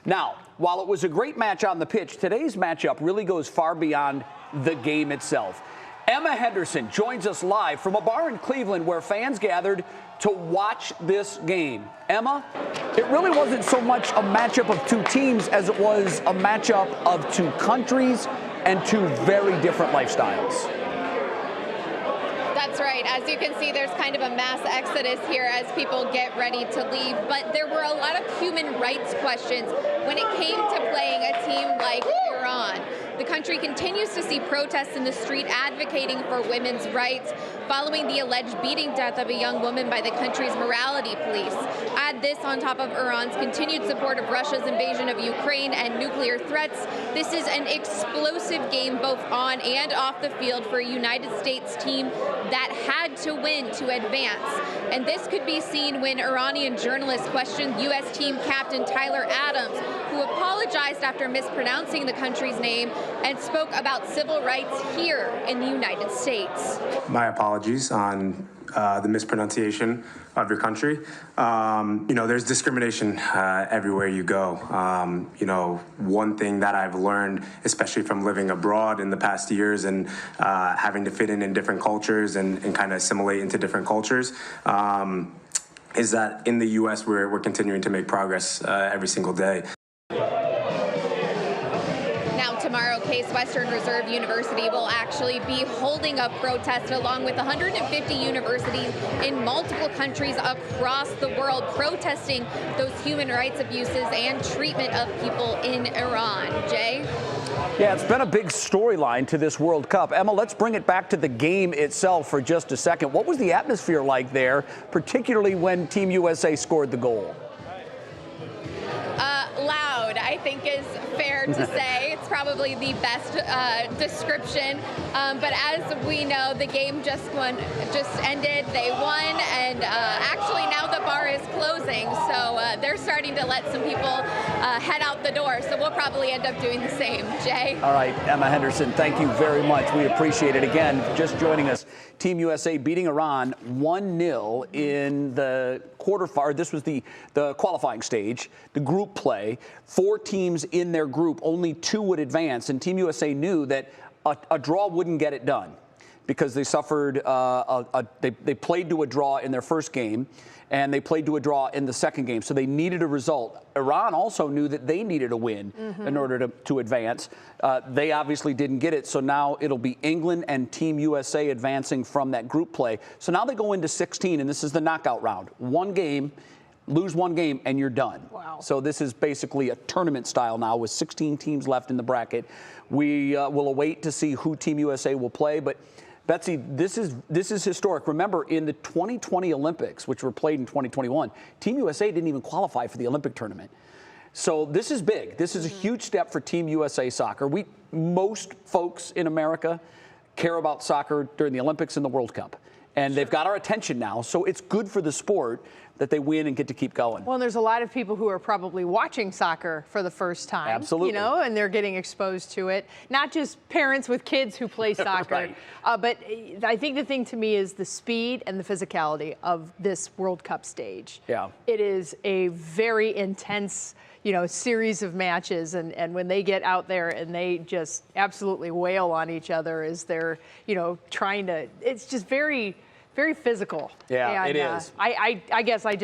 Now, while it was a great match on the pitch, today's matchup really goes far beyond the game itself. Emma Henderson joins us live from a bar in Cleveland where fans gathered to watch this game. Emma, it really wasn't so much a matchup of two teams as it was a matchup of two countries and two very different lifestyles. That's right. As you can see, there's kind of a mass exodus here as people get ready to leave. But there were a lot of human rights questions when it came to playing a team like Iran. The country continues to see protests in the street advocating for women's rights following the alleged beating death of a young woman by the country's morality police. Add this on top of Iran's continued support of Russia's invasion of Ukraine and nuclear threats. This is an explosive game both on and off the field for a United States team that had to win to advance. And this could be seen when Iranian journalists questioned U.S. team captain Tyler Adams, who apologized after mispronouncing the country's name and spoke about civil rights here in the United States. My apologies on the mispronunciation of your country. There's discrimination everywhere you go. One thing that I've learned, especially from living abroad in the past years and having to fit in different cultures and kind of assimilate into different cultures, is that in the U.S. we're continuing to make progress every single day. Tomorrow, Case Western Reserve University will actually be holding a protest along with 150 universities in multiple countries across the world protesting those human rights abuses and treatment of people in Iran. Jay? Yeah, it's been a big storyline to this World Cup. Emma, let's bring it back to the game itself for just a second. What was the atmosphere like there, particularly when Team USA scored the goal? Loud, I think, is fair to say. It's probably the best description. But as we know, the game just ended. They won, and actually now the bar is closing. So they're starting to let some people head out the door. So we'll probably end up doing the same. Jay? All right, Emma Henderson, thank you very much. We appreciate it. Again, just joining us, Team USA beating Iran 1-0 in the quarterfinal. This was the qualifying stage, the group play. 4 teams in their group, only 2 would advance, and Team USA knew that a draw wouldn't get it done because they suffered, they played to a draw in their first game, and they played to a draw in the second game, so they needed a result. Iran also knew that they needed a win in order to advance. They obviously didn't get it, so now it'll be England and Team USA advancing from that group play. So now they go into 16, and this is the knockout round. One game, lose one game, and you're done. Wow. So this is basically a tournament style now with 16 teams left in the bracket. We will await to see who Team USA will play, but Betsy, this is historic. Remember, in the 2020 Olympics, which were played in 2021, Team USA didn't even qualify for the Olympic tournament. So this is big. This is a huge step for Team USA soccer. Most folks in America care about soccer during the Olympics and the World Cup. And they've got our attention now, so it's good for the sport that they win and get to keep going. Well, and there's a lot of people who are probably watching soccer for the first time. Absolutely. And they're getting exposed to it. Not just parents with kids who play soccer. Right. But I think the thing to me is the speed and the physicality of this World Cup stage. Yeah. It is a very intense, series of matches. And when they get out there and they just absolutely wail on each other as they're, trying to, it's just very physical. Yeah, and, it is. I guess I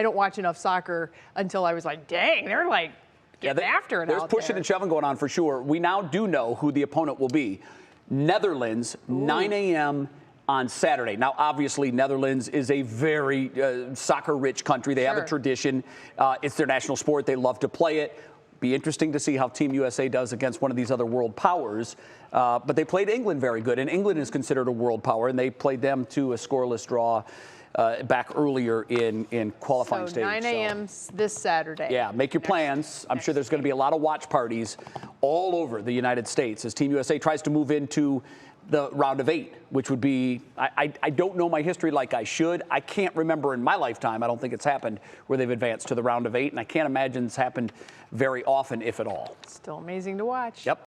don't watch enough soccer until I was like, dang, they're like getting after it There's out pushing there. and shoving going on for sure. We now do know who the opponent will be. Netherlands, 9 a.m. on Saturday. Now, obviously, Netherlands is a very soccer-rich country. They have a tradition. It's their national sport. They love to play it. Be interesting to see how Team USA does against one of these other world powers. But they played England very good, and England is considered a world power, and they played them to a scoreless draw back earlier in qualifying stage. 9 a.m. this Saturday. Yeah, make your plans. I'm sure there's going to be a lot of watch parties all over the United States as Team USA tries to move into the round of 8, which would be, I don't know my history like I should. I can't remember in my lifetime, I don't think it's happened, where they've advanced to the round of 8, and I can't imagine it's happened very often, if at all. Still amazing to watch. Yep.